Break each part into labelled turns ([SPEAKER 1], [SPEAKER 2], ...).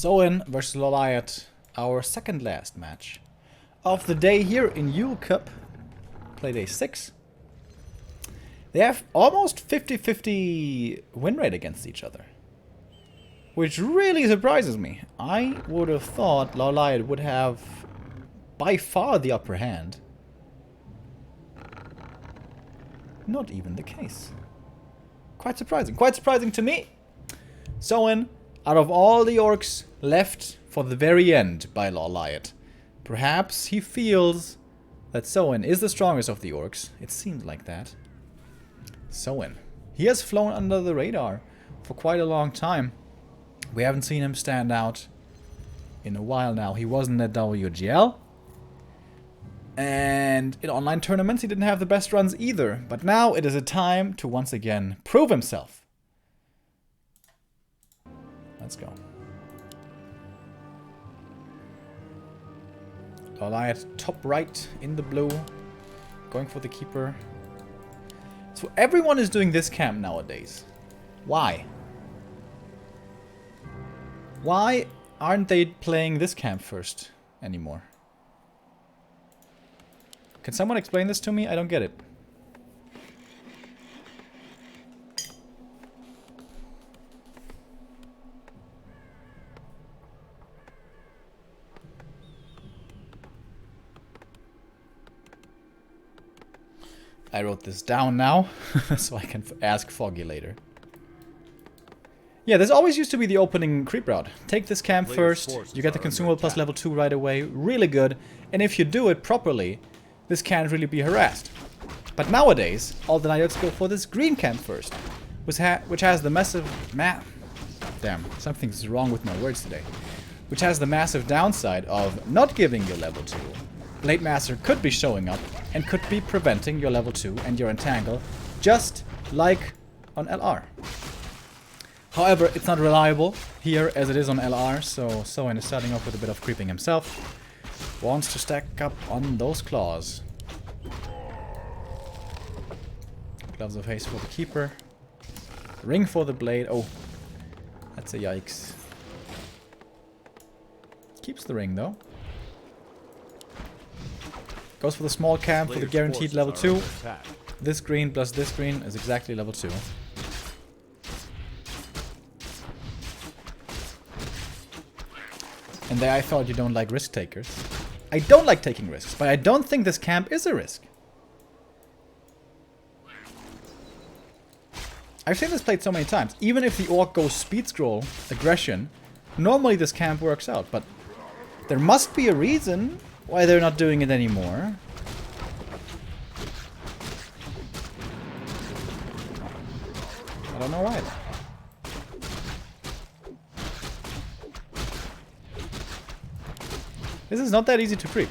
[SPEAKER 1] Soin versus LawLiet, our second last match of the day here in Yule Cup. Play day 6. They have almost 50-50 win rate against each other, which really surprises me. I would have thought LawLiet would have by far the upper hand. Not even the case. Quite surprising. Quite surprising to me. Soin, out of all the orcs left for the very end by LawLiet, perhaps he feels that Soin is the strongest of the orcs. It seems like that. Soin. He has flown under the radar for quite a long time. We haven't seen him stand out in a while now. He wasn't at WGL. And in online tournaments he didn't have the best runs either. But now it is a time to once again prove himself. Let's go. LawLiet top right in the blue. Going for the keeper. So everyone is doing this camp nowadays. Why? Why aren't they playing this camp first anymore? Can someone explain this to me? I don't get it. I wrote this down now, so I can ask Foggy later. Yeah, this always used to be the opening creep route. Take this camp first, you get the consumable plus level 2 right away, really good. And if you do it properly, this can't really be harassed. But nowadays, all the knights go for this green camp first, which has the massive damn, something's wrong with my words today. Which has the massive downside of not giving you level 2. Blade Master could be showing up and could be preventing your level 2 and your entangle, just like on LR. However, it's not reliable here as it is on LR, so Soin is starting off with a bit of creeping himself. Wants to stack up on those claws. Gloves of haste for the keeper. Ring for the blade. Oh, that's a yikes. Keeps the ring though. Goes for the small camp for the guaranteed level 2. This green plus this green is exactly level 2. And there I thought you don't like risk takers. I don't like taking risks, but I don't think this camp is a risk. I've seen this played so many times. Even if the orc goes speed scroll, aggression, normally this camp works out, but there must be a reason why they're not doing it anymore. I don't know why. This is not that easy to creep.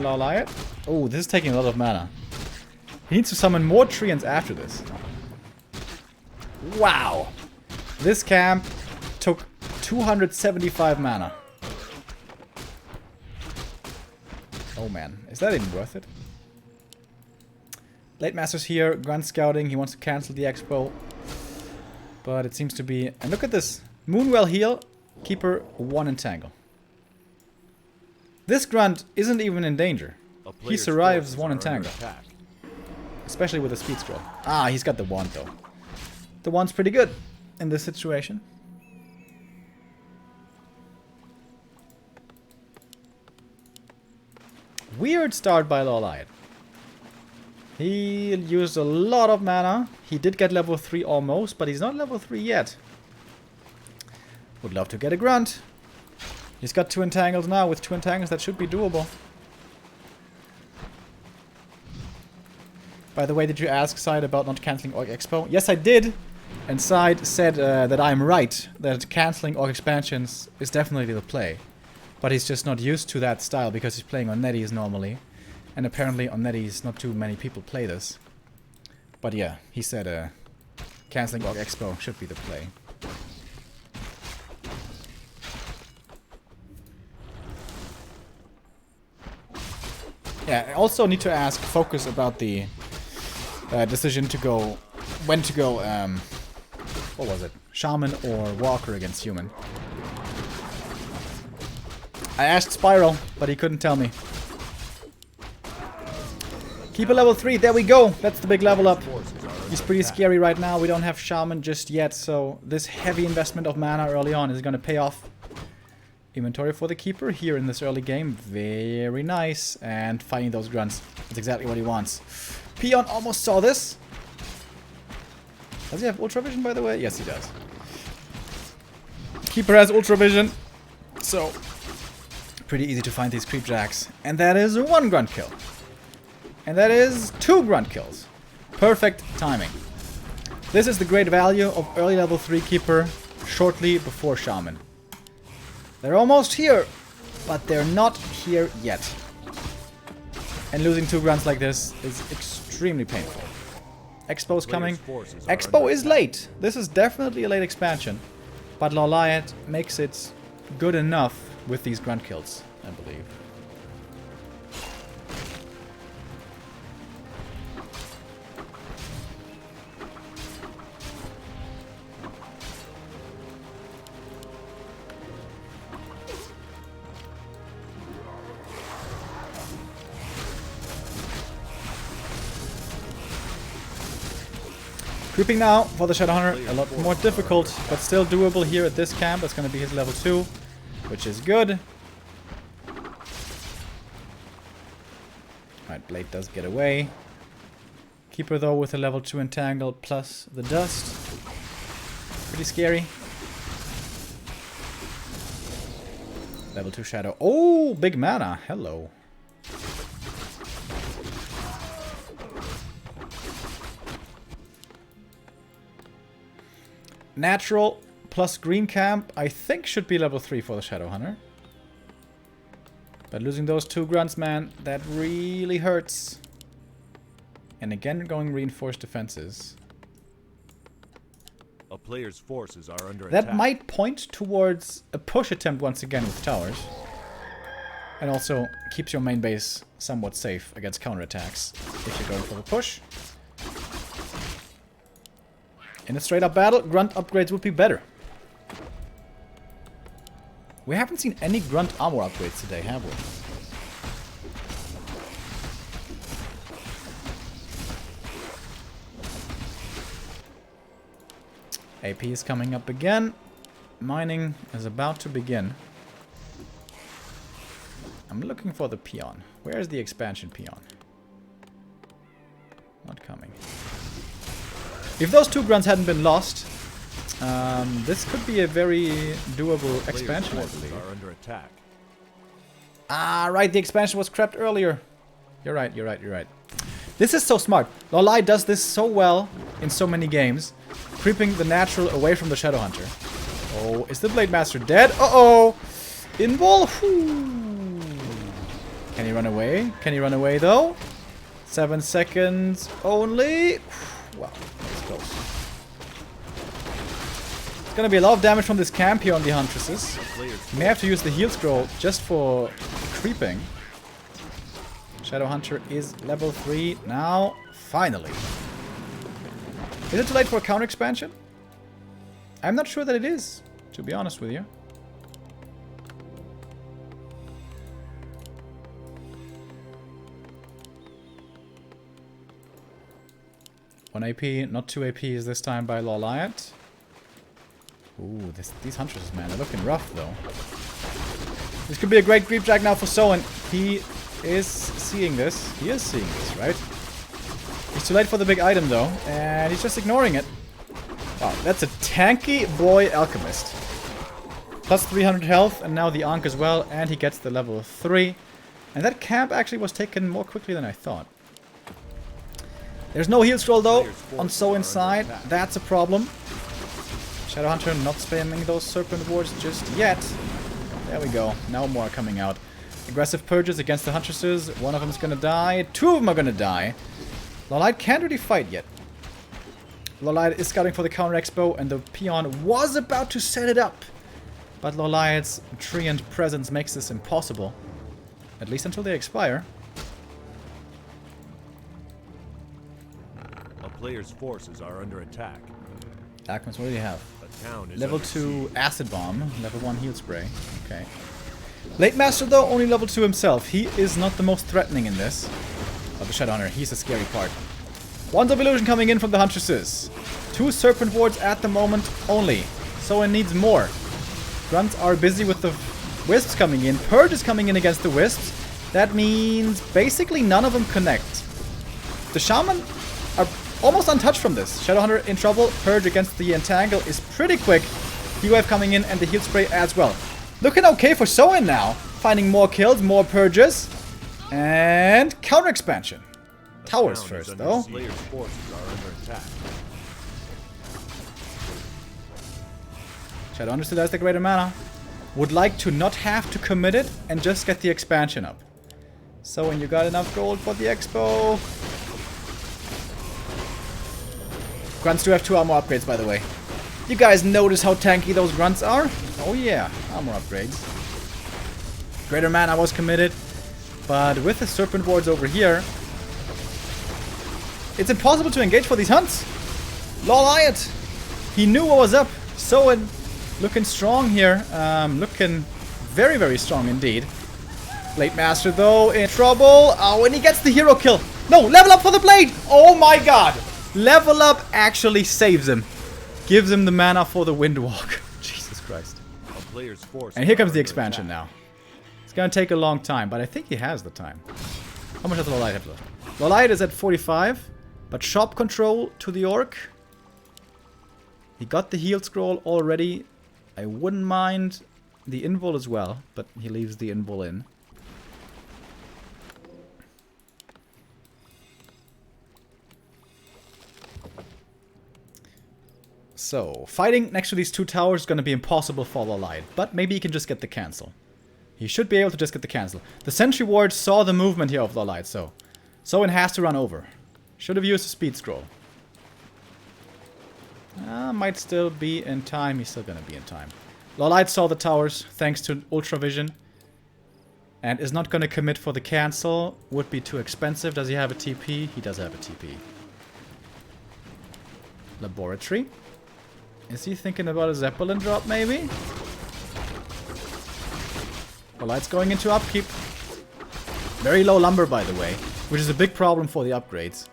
[SPEAKER 1] LawLiet? Oh, this is taking a lot of mana. He needs to summon more treants after this. Wow! This camp took 275 mana. Oh man, is that even worth it? Blade Master's here, Grunt Scouting, he wants to cancel the expo. But it seems to be... And look at this! Moonwell heal, Keeper 1 entangle. This Grunt isn't even in danger. He survives 1 entangle. Especially with a speed scroll. Ah, he's got the wand though. The wand's pretty good in this situation. Weird start by LawLiet. He used a lot of mana. He did get level 3 almost, but he's not level 3 yet. Would love to get a grunt. He's got 2 entangles now. With 2 entangles, that should be doable. By the way, did you ask Side about not cancelling Orc Expo? Yes, I did. And Side said that I'm right. That cancelling Orc Expansions is definitely the play. But he's just not used to that style because he's playing on Netties normally. And apparently on Netties not too many people play this. But yeah, he said cancelling Orc Expo should be the play. Yeah, I also need to ask Focus about the decision to go... when to go What was it? Shaman or Walker against human. I asked Spiral, but he couldn't tell me. Keeper level 3, there we go. That's the big level up. He's pretty scary right now. We don't have Shaman just yet, so this heavy investment of mana early on is going to pay off. Inventory for the Keeper here in this early game. Very nice. And fighting those grunts. That's exactly what he wants. Peon almost saw this. Does he have Ultra Vision, by the way? Yes, he does. Keeper has Ultra Vision. So, pretty easy to find these creep jacks. And that is 1 grunt kill. And that is 2 grunt kills. Perfect timing. This is the great value of early level 3 Keeper shortly before Shaman. They're almost here, but they're not here yet. And losing 2 grunts like this is extremely painful. Expo's coming. Expo is late. This is definitely a late expansion. But LawLiet makes it good enough with these grunt kills, I believe. Creeping now for the Shadowhunter, a lot more difficult, but still doable here at this camp. That's going to be his level 2, which is good. Alright, Blade does get away. Keeper though with a level 2 Entangle plus the Dust. Pretty scary. Level 2 Shadow. Oh, big mana. Hello. Natural plus green camp, I think should be level 3 for the Shadowhunter. But losing those 2 grunts, man, that really hurts. And again, going reinforced defenses.
[SPEAKER 2] A player's forces are under
[SPEAKER 1] that
[SPEAKER 2] attack.
[SPEAKER 1] might point towards a push attempt once again with towers. And also keeps your main base somewhat safe against counterattacks if you're going for the push. In a straight up battle, grunt upgrades would be better. We haven't seen any grunt armor upgrades today, have we? AP is coming up again. Mining is about to begin. I'm looking for the peon. Where is the expansion peon? Not coming. If those 2 grunts hadn't been lost, this could be a very doable expansion, I believe.
[SPEAKER 2] Are under attack.
[SPEAKER 1] Ah, right, the expansion was crapped earlier. You're right, you're right, you're right. This is so smart. LawLiet does this so well in so many games, creeping the natural away from the Shadowhunter. Oh, is the Blade Master dead? Uh-oh! Invul! Can he run away? Can he run away, though? 7 seconds only. Wow, that's close. It's gonna be a lot of damage from this camp here on the Huntresses. You may have to use the heal scroll just for creeping. Shadowhunter is level 3 now, finally. Is it too late for a counter expansion? I'm not sure that it is, to be honest with you. One AP, not 2 APs this time by LawLiet. Ooh, these Huntresses, man, they're looking rough, though. This could be a great creep jack now for Soin. He is seeing this. He is seeing this, right? He's too late for the big item, though, and he's just ignoring it. Wow, that's a tanky boy Alchemist. Plus 300 health, and now the Ankh as well, and he gets the level 3. And that camp actually was taken more quickly than I thought. There's no heal scroll though on Soin side. That's a problem. Shadowhunter not spamming those Serpent Wards just yet. There we go. Now more are coming out. Aggressive purges against the Huntresses. One of them is gonna die. 2 of them are gonna die. LawLiet can't really fight yet. LawLiet is scouting for the counter expo, and the peon was about to set it up. But LawLiet's treant presence makes this impossible. At least until they expire.
[SPEAKER 2] A player's forces are under attack.
[SPEAKER 1] Alchemist, what do you have?
[SPEAKER 2] The town is
[SPEAKER 1] Level
[SPEAKER 2] under
[SPEAKER 1] 2
[SPEAKER 2] siege.
[SPEAKER 1] Acid Bomb, level 1 Heal Spray. Okay. Late Master, though, only level 2 himself. He is not the most threatening in this. But the Shadowhunter, he's the scary part. Wands of Illusion coming in from the Huntresses. 2 Serpent Wards at the moment only. Soin needs more. Grunts are busy with the Wisps coming in. Purge is coming in against the Wisps. That means basically none of them connect. The Shaman are almost untouched from this. Shadowhunter in trouble. Purge against the Entangle is pretty quick. Wave coming in and the Heal Spray as well. Looking okay for Soin now. Finding more kills, more Purges. And counter expansion. Towers first, though.
[SPEAKER 2] Slayer's forces are under attack.
[SPEAKER 1] Shadowhunter still has the greater mana. Would like to not have to commit it and just get the expansion up. So when you got enough gold for the expo. Grunts do have 2 armor upgrades, by the way. You guys notice how tanky those grunts are? Oh yeah, armor upgrades. Greater mana was committed. But with the Serpent Wards over here, it's impossible to engage for these hunts. LawLiet! He knew what was up. Soin looking strong here. Looking very, very strong indeed. Late Master, though, in trouble. Oh, and he gets the hero kill. No, level up for the blade! Oh my god! Level up actually saves him. Gives him the mana for the Windwalk. Jesus Christ.
[SPEAKER 2] A player's forces
[SPEAKER 1] And here comes
[SPEAKER 2] are
[SPEAKER 1] the
[SPEAKER 2] under
[SPEAKER 1] expansion
[SPEAKER 2] attack.
[SPEAKER 1] now. It's gonna take a long time, but I think he has the time. How much does LawLiet have left? LawLiet is at 45, but shop control to the Orc. He got the heal scroll already. I wouldn't mind the invul as well, but he leaves the invul in. So, fighting next to these 2 towers is going to be impossible for LawLiet, but maybe he can just get the cancel. He should be able to just get the cancel. The Sentry Ward saw the movement here of LawLiet, so Soin has to run over. Should have used the speed scroll. Might still be in time. He's still gonna be in time. LawLiet saw the towers thanks to Ultra Vision. And is not gonna commit for the cancel. Would be too expensive. Does he have a TP? He does have a TP. Laboratory. Is he thinking about a Zeppelin drop maybe? LawLiet's going into upkeep. Very low lumber, by the way, which is a big problem for the upgrades.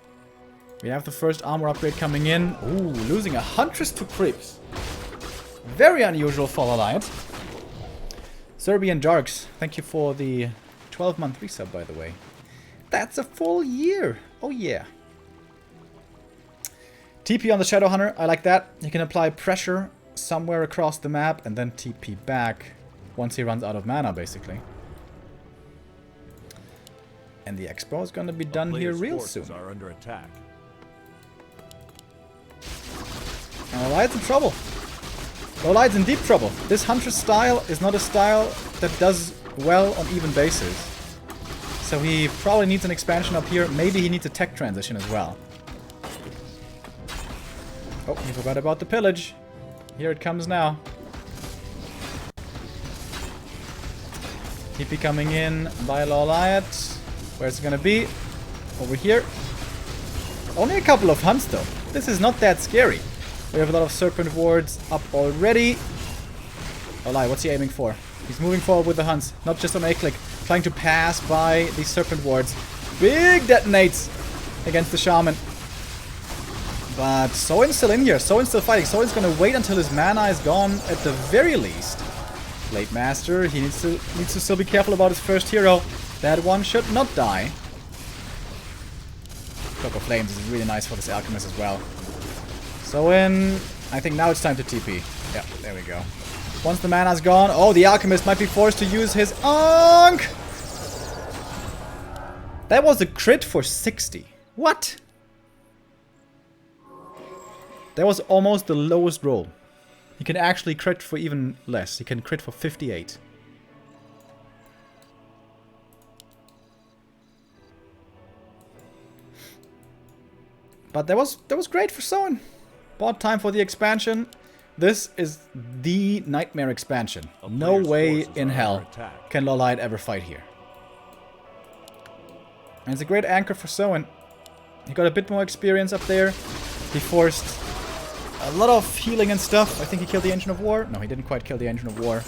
[SPEAKER 1] We have the first armor upgrade coming in. Ooh, losing a Huntress to creeps. Very unusual for LawLiet. Serbian Jarks, thank you for the 12-month resub, by the way. That's a full year. Oh yeah. TP on the Shadowhunter, I like that. You can apply pressure somewhere across the map and then TP back once he runs out of mana, basically. And the expo is going to be done here real soon.
[SPEAKER 2] Are under attack.
[SPEAKER 1] And LawLiet's in trouble. LawLiet's in deep trouble. This Huntress style is not a style that does well on even bases. So he probably needs an expansion up here. Maybe he needs a tech transition as well. Oh, he forgot about the pillage. Here it comes now. TP coming in by LawLiet. Where's it gonna be? Over here. Only a couple of hunts though. This is not that scary. We have a lot of Serpent Wards up already. LawLiet, what's he aiming for? He's moving forward with the hunts. Not just on A-click. Trying to pass by these Serpent Wards. Big detonates against the Shaman. But Soin's still in here. Soin's still fighting. Soin's gonna wait until his mana is gone at the very least. Late Master, he needs to still be careful about his first hero. That one should not die. Cloak of Flames is really nice for this Alchemist as well. Soin, I think now it's time to TP. Yeah, there we go. Once the mana's gone, oh, the Alchemist might be forced to use his Ankh! That was a crit for 60. What? That was almost the lowest roll. He can actually crit for even less. He can crit for 58. But that was great for Soin. Bought time for the expansion. This is the nightmare expansion. No way in hell can LawLiet ever fight here. And it's a great anchor for Soin. He got a bit more experience up there. He forced A lot of healing and stuff. I think he killed the Engine of War. No, he didn't quite kill the Engine of War.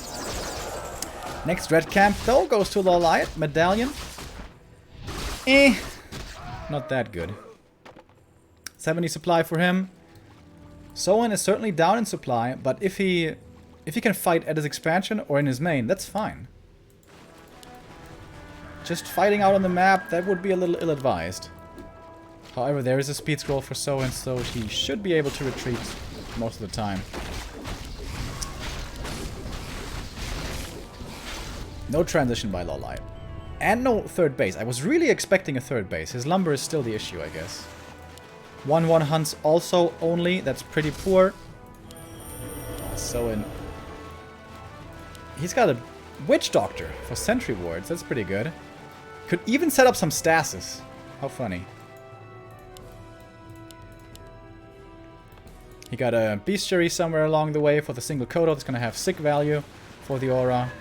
[SPEAKER 1] Next red camp, though, goes to LawLiet. Medallion. Not that good. 70 supply for him. Soin is certainly down in supply, but if he can fight at his expansion or in his main, that's fine. Just fighting out on the map, that would be a little ill-advised. However, there is a speed scroll for Soin, so he should be able to retreat most of the time. No transition by LawLiet. And no third base. I was really expecting a third base. His lumber is still the issue, I guess. 1-1 hunts also only. That's pretty poor. Soin. He's got a Witch Doctor for sentry wards. That's pretty good. Could even set up some stasis. How funny. He got a Bestiary somewhere along the way for the single Kodo. That's going to have sick value for the aura.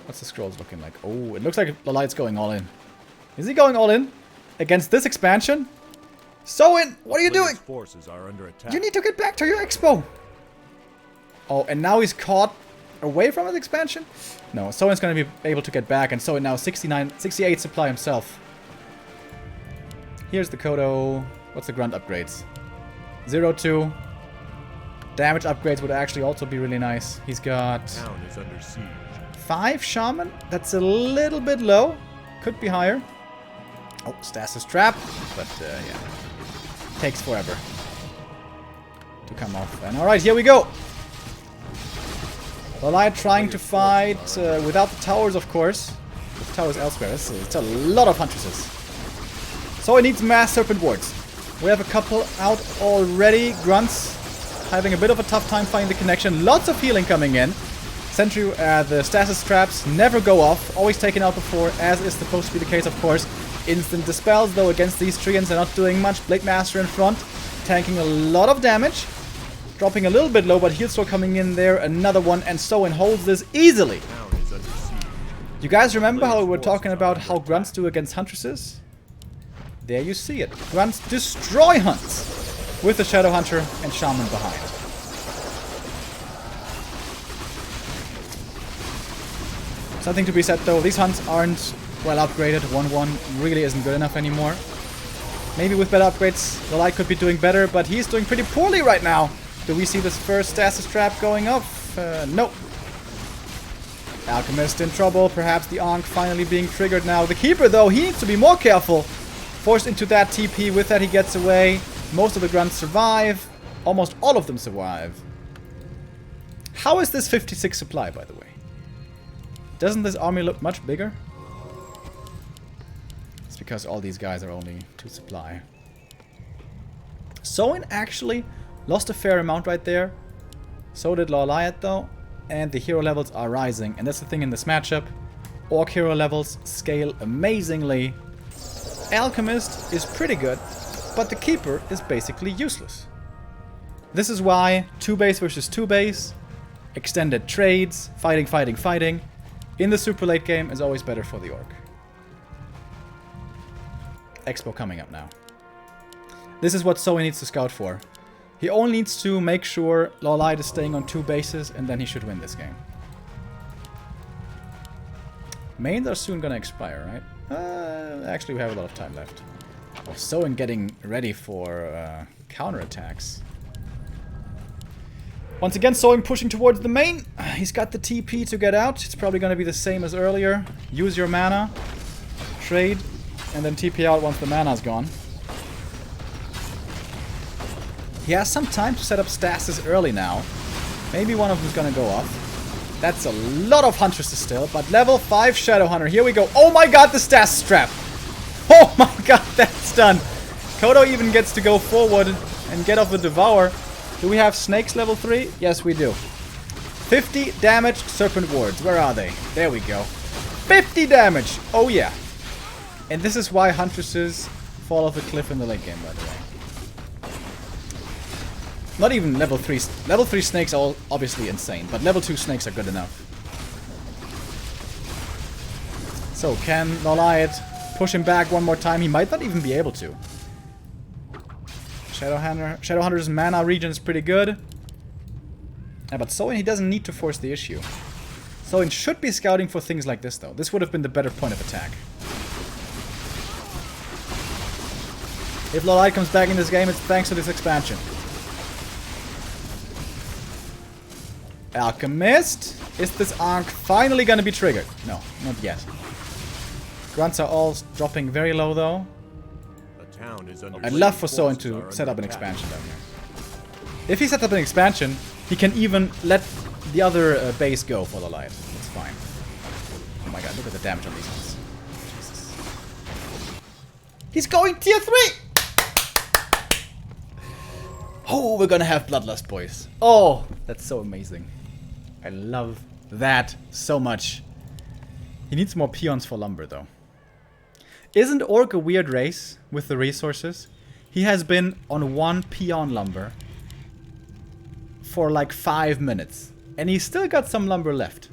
[SPEAKER 1] What's the scrolls looking like? Oh, it looks like LawLiet's going all in. Is he going all in? Against this expansion? Soin, what are you doing?
[SPEAKER 2] Forces are under attack.
[SPEAKER 1] You need to get back to your expo. Oh, and now he's caught away from his expansion? No, Soin's going to be able to get back, and Soin now 68 supply himself. Here's the Kodo. What's the grunt upgrades? 0-2. Damage upgrades would actually also be really nice. He's got...
[SPEAKER 2] Town is under siege.
[SPEAKER 1] 5 Shaman. That's a little bit low. Could be higher. Oh, Stasis Trap. But, yeah. Takes forever to come off. And alright, here we go. LawLiet trying to fight without the towers, of course. With towers elsewhere. It's a lot of Huntresses. So it needs mass Serpent Wards. We have a couple out already. Grunts having a bit of a tough time finding the connection. Lots of healing coming in. Sentry, the stasis traps never go off. Always taken out before, as is supposed to be the case, of course. Instant dispels, though, against these Treants. They're not doing much. Blade Master in front. Tanking a lot of damage. Dropping a little bit low, but Heal Store coming in there. Another one, and Soin holds this easily. You guys remember how we were talking about how Grunts do against Huntresses? There you see it. Grunts destroy Hunts with the Shadow Hunter and Shaman behind. Something to be said though, these Hunts aren't well upgraded. 1-1 really isn't good enough anymore. Maybe with better upgrades, LawLiet could be doing better, but he's doing pretty poorly right now. Do we see this first stasis trap going off? Nope. Alchemist in trouble, perhaps the Ankh finally being triggered now. The Keeper though, he needs to be more careful. Forced into that TP, with that he gets away. Most of the Grunts survive. Almost all of them survive. How is this 56 supply, by the way? Doesn't this army look much bigger? It's because all these guys are only 2 supply. Soin actually lost a fair amount right there. So did LawLiet though. And the hero levels are rising. And that's the thing in this matchup. Orc hero levels scale amazingly. Alchemist is pretty good, but the Keeper is basically useless. This is why 2 base versus 2 base, extended trades, fighting, in the super late game is always better for the Orc. Expo coming up now. This is what Soin needs to scout for. He only needs to make sure LawLiet is staying on 2 bases, and then he should win this game. Mains are soon gonna expire, right? Actually, we have a lot of time left. Oh, Soin getting ready for counterattacks. Once again, Soin pushing towards the main. He's got the TP to get out. It's probably going to be the same as earlier. Use your mana, trade, and then TP out once the mana's gone. He has some time to set up stasis early now. Maybe one of them's going to go off. That's a lot of Huntresses still, but level 5 Shadow Hunter. Here we go. Oh my god, the stasis trap. Oh my god, that's done. Kodo even gets to go forward and get off the Devour. Do we have Snakes level 3? Yes, we do. 50 damage Serpent Wards. Where are they? There we go. 50 damage. Oh yeah. And this is why Huntresses fall off a cliff in the late game, by the way. Not even level 3. Level 3 snakes are obviously insane, but level 2 snakes are good enough. So, can LawLiet push him back one more time? He might not even be able to. Shadowhunter's mana regen is pretty good. Yeah, but Soin, he doesn't need to force the issue. Soin should be scouting for things like this, though. This would have been the better point of attack. If LawLiet comes back in this game, it's thanks to this expansion. Alchemist! Is this arc finally gonna be triggered? No, not yet. Grunts are all dropping very low, though.
[SPEAKER 2] The town is under
[SPEAKER 1] I'd love for Soin to set up an expansion down here. If he sets up an expansion, he can even let the other base go for LawLiet. That's fine. Oh my god, look at the damage on these ones. Jesus. He's going tier 3! Oh, we're gonna have Bloodlust, boys. Oh, that's so amazing. I love that so much. He needs more peons for lumber, though. Isn't Orc a weird race with the resources? He has been on 1 peon lumber for like 5 minutes. And he's still got some lumber left.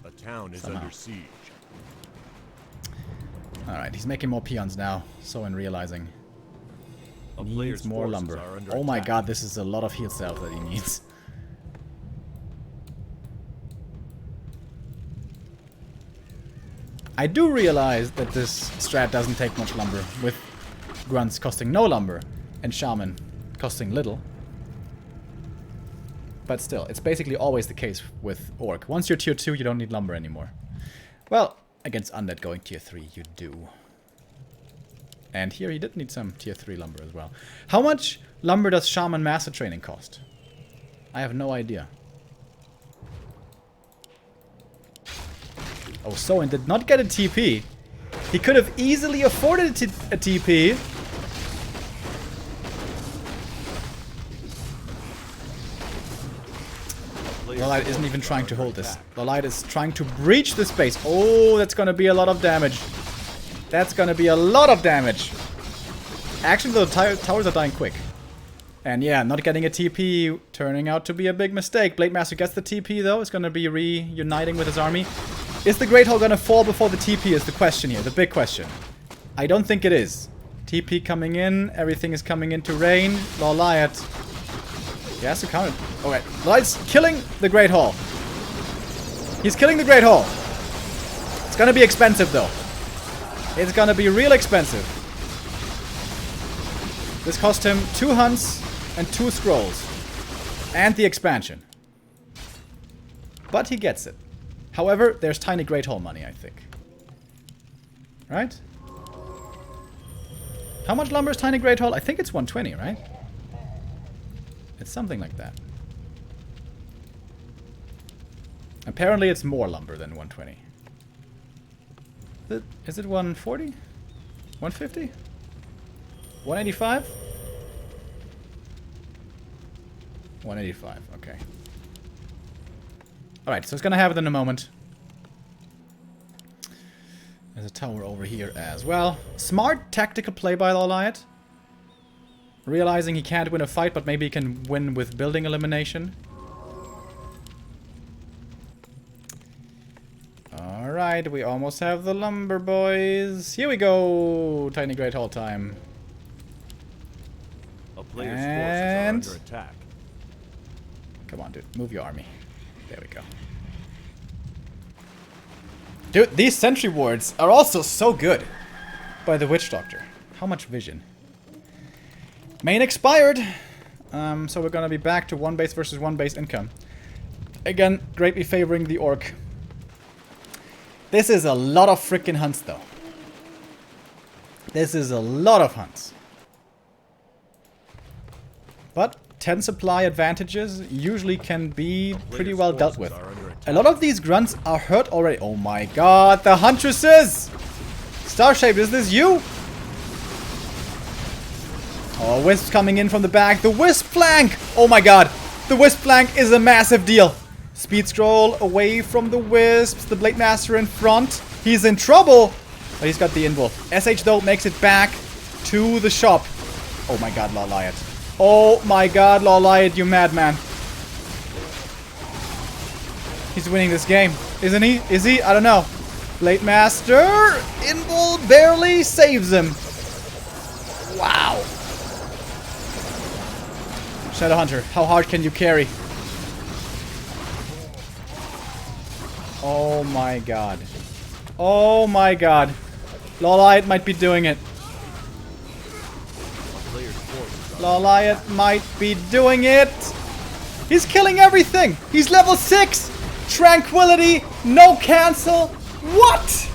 [SPEAKER 2] The town is under siege.
[SPEAKER 1] Alright, he's making more peons now. So in realizing he needs more lumber. Oh my god, this is a lot of heal cells that he needs. I do realize that this strat doesn't take much lumber, with grunts costing no lumber and shaman costing little. But still, it's basically always the case with Orc. Once you're tier 2, you don't need lumber anymore. Well, against Undead going tier 3, you do. And here he did need some tier 3 lumber as well. How much lumber does Shaman Master Training cost? I have no idea. Oh, Soin did not get a TP. He could have easily afforded a TP. LawLiet isn't even trying to hold this. LawLiet is trying to breach the space. Oh, that's gonna be a lot of damage. That's gonna be a lot of damage. Actually, the towers are dying quick. And yeah, not getting a TP turning out to be a big mistake. Blade Master gets the TP though. It's gonna be reuniting with his army. Is the Great Hall gonna fall before the TP is the question here, the big question. I don't think it is. TP coming in, everything is coming into rain. LawLiet. He has to count it. Okay, LawLiet's killing the Great Hall. He's killing the Great Hall. It's gonna be expensive though. It's gonna be real expensive. This cost him 2 hunts and 2 scrolls. And the expansion. But he gets it. However, there's tiny Great Hall money, I think. Right? How much lumber is tiny Great Hall? I think it's 120, right? It's something like that. Apparently it's more lumber than 120. Is it 140? 150? 185? 185, okay. Alright, so it's gonna have it in a moment. There's a tower over here as well. Smart tactical play by LawLiet. Realizing he can't win a fight, but maybe he can win with building elimination. Alright, we almost have the lumber, boys. Here we go! Tiny Great Hall time. And
[SPEAKER 2] under attack.
[SPEAKER 1] Come on, dude. Move your army. There we go. Dude, these sentry wards are also so good by the Witch Doctor. How much vision? Main expired. So we're gonna be back to 1 base versus 1 base income. Again, greatly favoring the Orc. This is a lot of freaking hunts, though. This is a lot of hunts. But 10 supply advantages usually can be pretty well dealt with. A lot of these grunts are hurt already. Oh my god, the Huntresses! Starshape, is this you? Oh, Wisp coming in from the back. The Wisp flank! Oh my god, the Wisp flank is a massive deal. Speed scroll away from the Wisps. The Blade Master in front. He's in trouble. But he's got the invul. SH though makes it back to the shop. Oh my god, LawLiet. Oh my god, LawLiet, you madman. He's winning this game, isn't he? Is he? I don't know. Blade Master, invul barely saves him. Wow. Shadowhunter, how hard can you carry? Oh my god. Oh my god. LawLiet might be doing it. LawLiet might be doing it. He's killing everything. He's level 6. Tranquility. No cancel. What?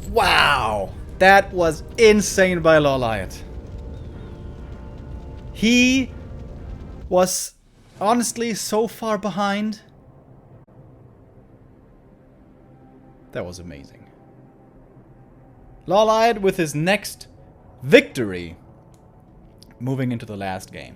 [SPEAKER 1] Wow. That was insane by LawLiet. He was honestly so far behind. That was amazing. LawLiet with his next victory. Moving into the last game.